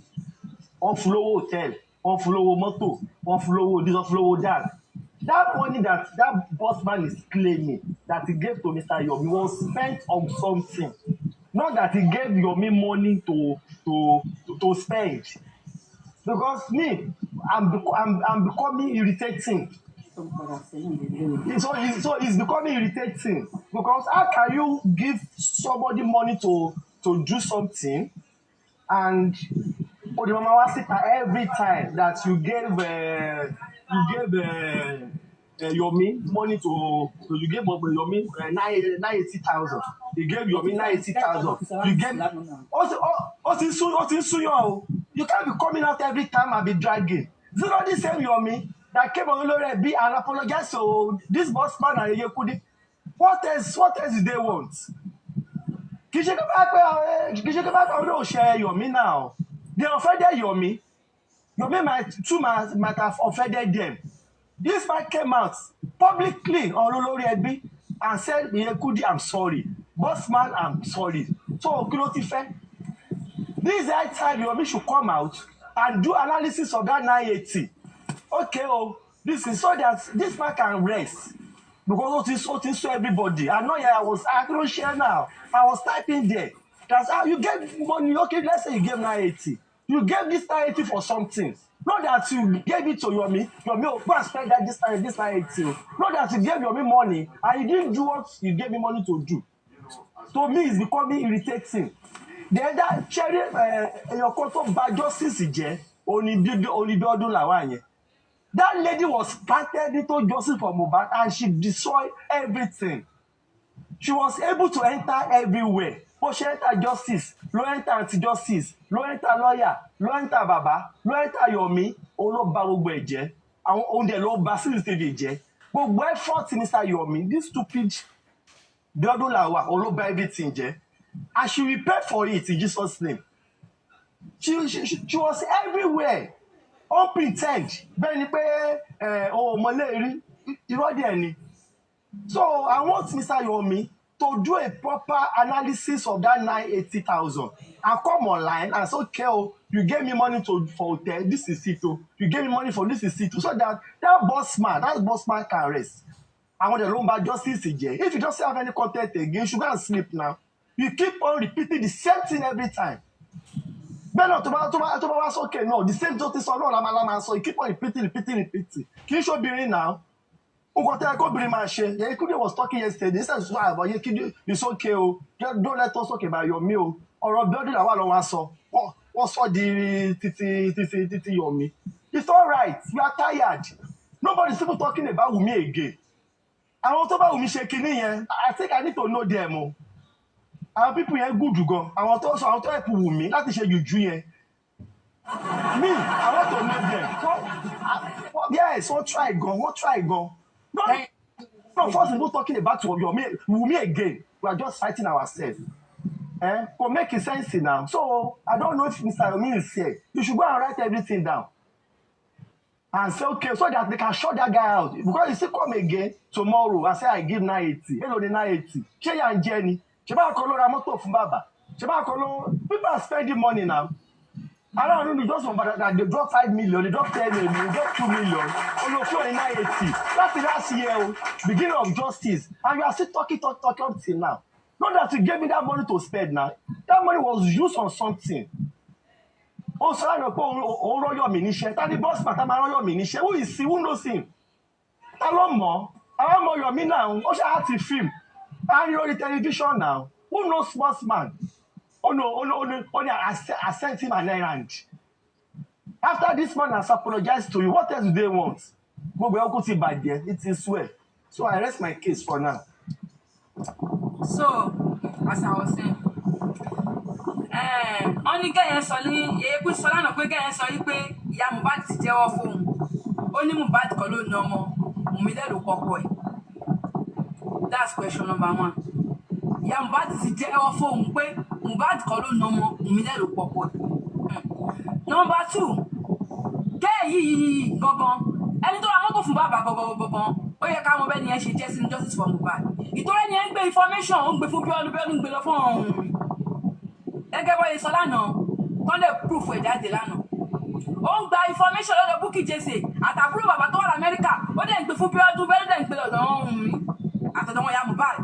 wọ́n fún lówó hotel wọ́n fún lówó mọ́tò wọ́n fún lówó this wọ́n fún lówó that. That money that boss man is claiming that he gave to Mr. Yomi was spent on something. Not that he gave Yomi money to spend. Because me, I'm becoming irritating. So it's becoming irritating. Because how can you give somebody money to do something and every time that you gave Yomi money you gave Yomi 980,000. You gave Yomi 980,000. You gave you can't be coming out every time and be dragging. Is it not the same Yomi that came on Olore and apologized to this boss man and Yekudi? What else do they want? Kì í ṣe kí bá pẹ́ ọ̀rọ̀ ṣe Yomi now. They offended Yomi. Yomi might have offended them. This man came out publicly on Olori Ebi and said, Yekudi, I'm sorry. Boss man, I'm sorry. So, kí ló ti fẹ́? This is the time Yomi should come out and do analysis of that 980. Okay, this is so that this man can rest. Because it is so everybody. I know I don't share now. I was typing there. That's how you get money. Okay, let's say you gave 980. You gave this 980 for something. Not that you gave it to Yomi. Yomi, go and spend that this 980. Not that you gave Yomi money and you didn't do what you gave me money to do. To me, it's becoming irritating. The other cherry, your control by justice, only Biodun Lawanye. That lady was planted into justice for Mohbad and she destroyed everything. She was able to enter everywhere. But she enter justice, no enter anti-justice, no enter lawyer, no enter Baba, no enter Yomi, no ba gbogbo ẹ̀jẹ̀. Àwọn oúnjẹ ló ba CCTV jẹ́. Gbogbo effort Mr. Yomi, this stupid Biodun Lawa, ló ba everything jẹ́. And she will pay for it in Jesus' name. She was everywhere. On pretend. Bẹ́ẹ̀ ni pé ọmọléèrí irọ́ díẹ̀ ni. So I want Mr. Yomi to do a proper analysis of that 980,000 I come online and say, okay, oh, you gave me money for hotel, this is it, oh. You gave me money for this is it, oh. So that boss man can rest. I want the lumber justice again. If you don't have any content again, you should go and sleep now. You keep on repeating the same thing every time. But no, tomorrow, okay, no, the same justice or no, so you keep on repeating. Can you show me now? Yekude was talking yesterday. This is why about Yekude. It's okay, oh. Don't let us talk about your meal. Or building a wall on so. What's all the titi Yomi? It's all right. We are tired. Nobody's even talking about Wumi again. I want to about Wumi shaking here. I think I need to know them. Oh. Our people here good to go. I want to help Wumi. That is you do here. Me, I want to know them. Yes, what try go. No, first we're not talking about Wumi again. We are just fighting ourselves. For making sense now. So I don't know if Mr. Yomi is here. You should go and write everything down. And say, okay, so that they can shut that guy out. Because you still come again tomorrow and say, I give 980. Hello, the 980. Che and Jenny. Cheba Kolo Ramoto Fumbaba. Cheba Kolo. People are spending money now. I don't know, just that they drop 5 million, they drop 10 million, they drop 2 million. Oh, no, 980. That's the last year, beginning of justice. And you are still talking till now. Not that you gave me that money to spend now. That money was used on something. Also, I know Yomi Nisha. That the boss, Yomi Nisha. Who is he? Who knows him? I don't know Yomi now. Also, I have to film. And you're on the television now. Who knows sportsman? Oh no, I sent him an errand. After this man has apologized to you, what else do they want? It is well. So I rest my case for now. So, as I was saying, only guy sọlí èébú sọlá náà pé gẹ́yẹn sọ wípé ìyá Mohbad ti jẹ́wọ́ fóun ó ní Mohbad kọ́ ló ná ọmọ Wùmí dẹ̀ ló kọ́kọ́ ẹ̀. That's question number 1. Ìyá Mohbad ti jẹ́wọ́ fóun pé Mohbad kọ́ ló ná ọmọ Wùmí dẹ̀ ló kọ́kọ́ ẹ̀. Number 2, gẹ́ẹ̀ yìí gangan ẹni tó ra mọ́tò fún bàbá gangan ó yẹ ká mọ bẹ́ẹ̀ ni ẹ ṣe jẹ́ sínú justice for Mohbad. Ìtọ́rẹ́ ni ẹ ń gbé information ó ń gbé fún Bíọ́dún gbé lọ fún ọ̀hún. Gẹ́gẹ́ bọ́ ìsọ lánàá tó lè proof ẹ̀ jáde lánàá. Ó ń gba information lọ́dọ̀ Bukky Jesse àtàbúrò bàbá tó wà l'Amẹ́ríkà ó dẹ̀ ń gbé fún Bíọ́dún dẹ̀ ń gbé lọ́dọ̀ ọ̀hún mi àtọ̀dọ̀ wọn ya Mohbad.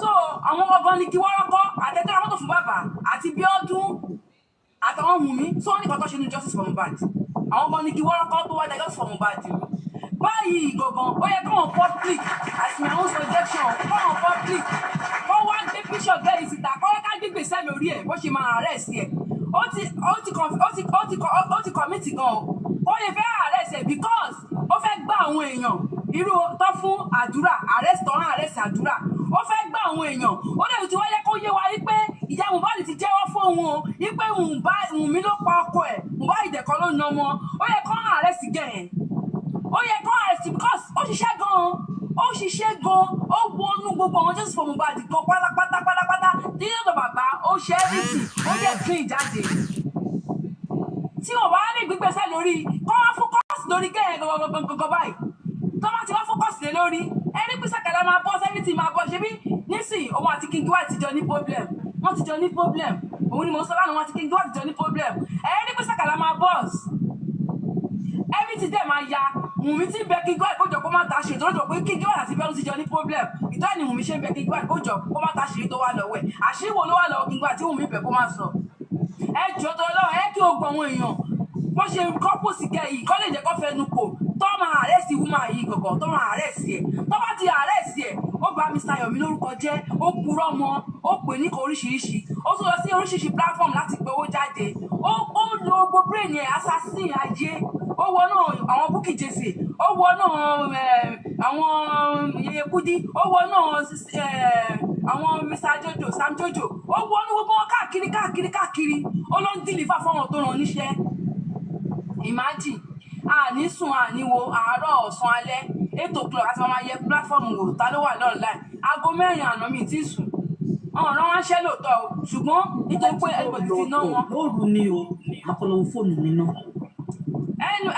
So àwọn ọgbọ́n ni kí wọ́rọ́kọ́ àtẹ̀tẹ̀ àwọn tó fún bàbá àti Bíọ́dún àtàwọn ọ̀hún mi tó ní kọ́tọ́ ṣe ní justice for Mohbad. Àwọn ọgbọ́n ni kí wọ́rọ́kọ́ tó wájà justice for Mohbad. Báyìí gangan ó yẹ káwọn public as my own suggestion káwọn public kọ́ wá gbé picture bẹ́ẹ̀ síta kọ́ yẹ ká gbégbèsè lórí ẹ̀ bó ṣe máa arrest ẹ̀ ó ti commit gan o ó yẹ fẹ́ arrest ẹ̀ because ó fẹ́ gbá àwọn èèyàn irú tó fún àdúrà arrest àdúrà ó fẹ́ gbá àwọn èèyàn ó lè ti wáyé kó yé wa wípé ìyá Mohbad ti jẹ́wọ́ fún òun o wípé Wùmí ló pa ọkọ ẹ̀ Mohbad ìdẹ̀kọ́ ló na ọmọ ó yẹ kó arrest gẹ̀ẹ́ ó yẹ kó arrest because ó ṣiṣẹ́ gan ó wọnú gbogbo àwọn justice for Mohbad kan pátápátá nínú ọ̀dọ̀ bàbá ó ṣe everything ó yẹ clean jáde tí wọn bá lè gbígbésẹ̀ lórí kó wá focus lórí gẹ́gẹ́ gangan báyìí tó bá ti wá focus lé lórí ẹni pín sàkàlà máa bọ́ everything máa bọ́ ṣebí nísìnyí òun àti King White ti jọ ní problem wọ́n ti jọ ní problem òun ni mo sọ lánàá wọn àti King White ti jọ ní problem ẹni pín sàkàlà máa bọ́ everything dẹ̀ máa ya Wùmí tí ń bẹ King White kójọ kó má ta ṣe ìtọ́jọ́ pé King White àti Bíọ́dún ti jọ ní problem ìtọ́ ni Wùmí ṣe ń bẹ King White kójọ kó má ta ṣe tó wà lọ́wọ́ ẹ̀ àṣírí wo ló wà lọ́wọ́ King White tí Wùmí bẹ̀ kó má sọ ẹ jọ tó lọ́wọ́ ẹ kí o gbọ́ àwọn èèyàn wọ́n ṣe kọ́pùsì kẹ́ yìí kọ́ lè jẹ́ kó fẹnu kò tó máa àrẹ́sì woman yìí gọ̀gọ̀ tó máa àrẹ́sì ẹ̀ tó bá ti àrẹ́sì ẹ̀ ó bà Mr. Yomi lórúkọ jẹ́ ó purọ́ mọ́ ó pè ní kò oríṣiríṣi ó tún lọ sí oríṣiríṣi platform láti gbé owó jáde ó lo gbogbo brain ẹ̀ assassin ayé ó wọnú àwọn Bukky Jesse ó wọnú àwọn Yeye Kudi ó wọnú àwọn Mr. Jojo Sam Jojo ó wọnú gbogbo wọn káàkiri ó ló ń dìlífà fáwọn tó ràn níṣẹ́ imagine àní sùn àní wo àárọ̀ ọ̀sán alẹ́ 8 o'clock àti máa yẹ platform wò ta ló wà online aago 4 àná mi ti sùn ọ̀ràn wọn ṣẹ́ lóòótọ́ o ṣùgbọ́n nítorí pé everybody ti ná wọn. lóòrù ni o àpọ̀lọ̀ fóònù mi náà.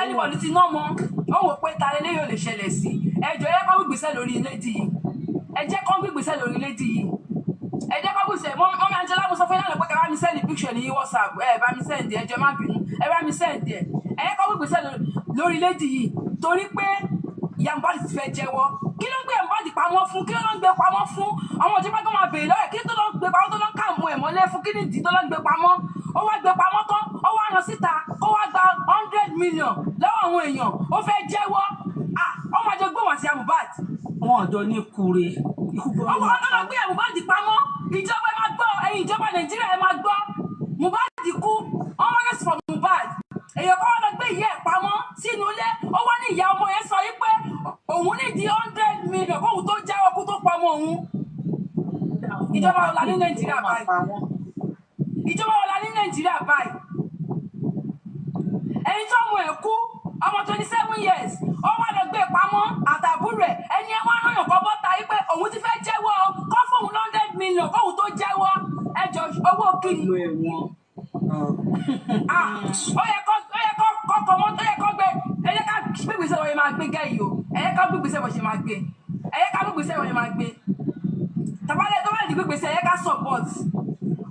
anybody ti ná wọn ó wò pé ta lélẹ́yìí ò lè ṣẹlẹ̀ sí ẹjọ́ ẹ kọ́ gbígbèsè lórí lady yìí ẹ jẹ́ kọ́ gbígbèsè lórí lady yìí ẹ jẹ́ kọ́kù sẹ́ mọ́mí Angela mo sọ fún yàrá pé ká bá mi send picture ní WhatsApp bá mi send ẹ jẹ́ má bínú ẹ bá mi send ẹ jẹ́ kọ́kù gbèsè lórí lady yìí torí pé ìyá Mohbad ti fẹ́ jẹ́wọ́ kí ló ń gbé Mohbad pamọ́ fún kí ló ń gbé pamọ́ fún àwọn òjò bákan máa béèrè lọ́wọ́ kí tó lọ gbé pamọ́ tó lọ ká mú ẹ̀ mọ́lẹ̀ fún kí ni ìdí tó lọ gbé pamọ́ ó wá gbé pamọ́ tán ó wá rán síta ó wá gba 100 million lọ́wọ́ àwọn èèyàn ó fẹ́ jẹ́wọ́ ó máa jọ gbé wọn sí Mohbad. wọn àjọ ní kure ikú gbọ́ ọmọ ọlọ́run gbé Mohbad pamọ́ ìjọba ẹ máa gbọ́ ẹ̀yin ìjọba Nàìjíríà ẹ máa gbọ́ Mohbad kú ọmọ rẹ̀ sọ Mohbad èèyàn kan wá lọ gbé ìyá ẹ̀ pamọ́ sínú ilé ó wá ní ìyá ọmọ yẹn sọ yìí pé òun ní di 100 million kóhun tó jẹ́ ọkú tó pamọ́ òun ìjọba ọ̀la ní Nàìjíríà báyìí ìjọba ọ̀la ní Nàìjíríà báyìí ẹni tó mú ẹ̀ kú ọmọ 27 years ó wá lọ gbé pamọ́ àtàbúrò ẹ̀ ẹni ẹ wá rán yàn kọ́ bọ́ta yìí pé òun ti fẹ́ jẹ́wọ́ kọ́ fóun 100 million kóhun tó jẹ́wọ́ ẹjọ́ owó kiri ó yẹ kọ́ kọ́mọ́ tó yẹ kọ́ gbé ẹ yẹ ká gbégbèsè wọ́n yẹ máa gbé gẹ́yì o ẹ yẹ ká gbégbèsè wọ́n yẹ máa gbé ẹ yẹ ká gbégbèsè wọ́n yẹ máa gbé tàbálẹ̀ tó bá di gbégbèsè ẹ yẹ ká support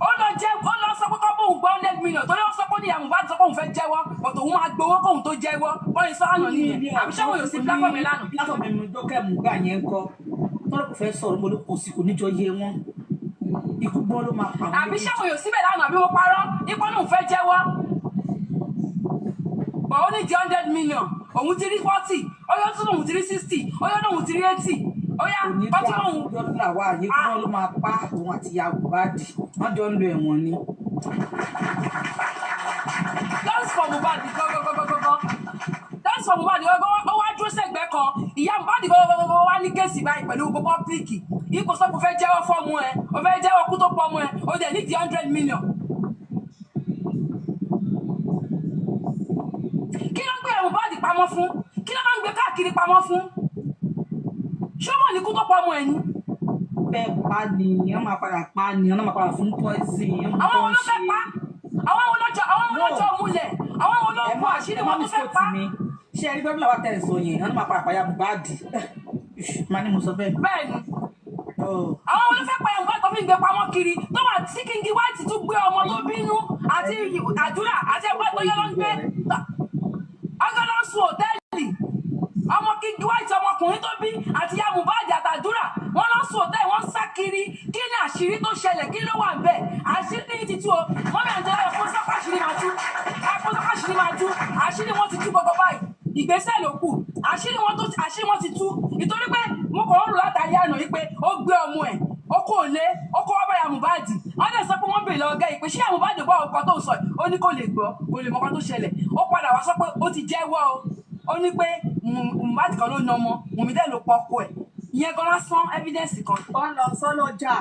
ó lọ sọ pé kọ́ bóun gbọ́ 100 million torí wọ́n sọ pé ní ìyá Mohbad sọ pé òun fẹ́ jẹ́wọ́ but òun máa gbowó kóun tó jẹ́wọ́ wọ́n yẹ sọ àná nìyẹn àbí sẹ́wọ̀n yóò sí platform lánàá. platform mi dókẹ́ mú gbà yẹn kọ́ tọ́lá kò fẹ́ sọ̀rọ̀ mo ló kò sí kò níjọ yé wọn ikú gbọ́ ló máa pa wọn. àbí sẹ́wọ̀n yóò síbẹ̀ lánàá àbí wọ́n parọ́ ipò náà fẹ́ jẹ́wọ́ but ó ní di 100 million òun ti rí 40 ọyọ́ tún òun ti rí 60 ọyọ́ náà òun ti rí 80 ọyá ọtún òun. onígbà làwa àyè kí wọ́n ló máa pa òun àti ìyá Mohbad wọ́n jọ ń lo ẹ̀wọ̀n ni. that's for Mohbad gọ́gọ́gọ́gọ́gọ́ that's for Mohbad gọ́gọ́ ó wá dúró sẹ́gbẹ̀ẹ́ kan ìyá Mohbad gọ́gọ́gọ́gọ́ wá ní kéèsì báyìí pẹ̀lú gbogbo píìkì ipò sọ́kù fẹ́ jẹ́wọ́ fọ́ọ̀mù ẹ̀ ó fẹ́ jẹ́wọ́ kú tó pọ́ọ̀mù ẹ̀ ó dẹ̀ ní di 100 million. kí ló ń gbé Mohbad pamọ́ fún kí ló máa ń gbé káàkiri pamọ́ fún ṣọ́mọ̀ ní kú tó pọ́ọ̀mù ẹ̀ ni. bẹ́ẹ̀ pa ni wọ́n máa padà pa ni wọ́n máa padà fún poison. àwọn wo ló fẹ́ pa àwọn wo lọ́jọ́ múlẹ̀ àwọn wo ló kó àṣírí wọn tó fẹ́ pa. ṣé ẹni bẹ́ẹ̀ bí làwọn tẹ̀ sọ yẹn wọ́n máa padà pàyà Mohbad máa ní mo sọ bẹ́ẹ̀. bẹ́ẹ̀ni àwọn wo ló fẹ́ pàyà Mohbad tó fi ń gbé pamọ́ kiri tó wà tí King White tún gbé ọmọ tó bínú àti àdúrà àti ẹgbẹ́ tó yẹ ló ń gbé ọgọ́dọ̀ sùn òtẹ́ẹ̀lì ọmọ King White ọmọkùnrin tó bí àti ìyá Mohbad àtàdúrà wọn lọ sùn òtẹ́ẹ̀lì wọn sá kiri kí ni àṣírí tó ṣẹlẹ̀ kí ló wà ń bẹ̀ àṣírí ní ti tú o mọ́mí Angela ẹ̀fọ́ sọ́kàṣírí máa tú àṣírí wọn ti tú gbogbo báyìí ìgbésẹ̀ ló kù àṣírí wọn ti tú nítorí pé mo kàn ń rò látàrí àná yìí pé ó gbé ọmọ ẹ̀ ó kò lé ó kó wá báyà Mohbad wọn lè sọ pé wọn bèèrè lọ́gẹ́ yìí pé ṣé Mohbad bọ́ ọkọ tó sọ ó ní kò lè gbọ́ kò lè mọ́kàn tó ṣẹlẹ̀ ó padà wá sọ pé ó ti jẹ́wọ́ o ó ní pé Mohbad kan ló na ọmọ Wùnmí dẹ̀ ló pọ̀ ọkọ ẹ̀ ìyẹn gan lásán evidence kan. kọ́ lọ sọ lọ́jà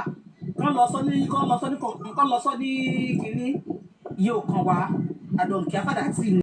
kọ́ lọ sọ ní kìnní yóò kàn wá àdọ̀nkì afádà tì ní.